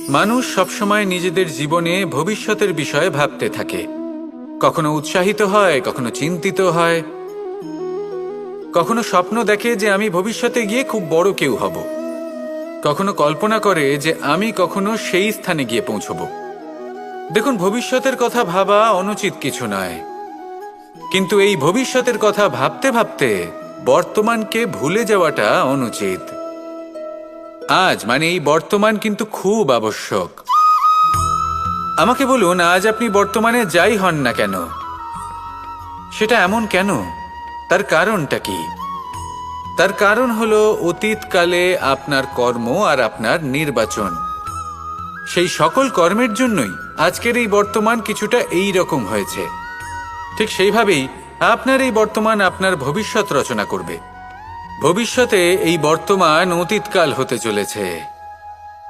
মানুষ সবসময় নিজেদের জীবনে ভবিষ্যতের বিষয়ে ভাবতে থাকে। কখনো উৎসাহিত হয়, কখনো চিন্তিত হয়, কখনো স্বপ্ন দেখে যে আমি ভবিষ্যতে গিয়ে খুব বড় কেউ হব, কখনো কল্পনা করে যে আমি কখনো সেই স্থানে গিয়ে পৌঁছব। দেখুন, ভবিষ্যতের কথা ভাবা অনুচিত কিছু নয়, কিন্তু এই ভবিষ্যতের কথা ভাবতে ভাবতে বর্তমানকে ভুলে যাওয়াটা অনুচিত। আজ মানে এই বর্তমান কিন্তু খুব আবশ্যক। আমাকে বলুন, আজ আপনি বর্তমানে যাই হন না কেন, সেটা এমন কেন? তার কারণটা কি? তার কারণ হলো অতীতকালে আপনার কর্ম আর আপনার নির্বাচন। সেই সকল কর্মের জন্যই আজকের এই বর্তমান কিছুটা এই রকম হয়েছে। ঠিক সেইভাবেই আপনার এই বর্তমান আপনার ভবিষ্যৎ রচনা করবে। ভবিষ্যতে এই বর্তমান অতীতকাল হতে চলেছে।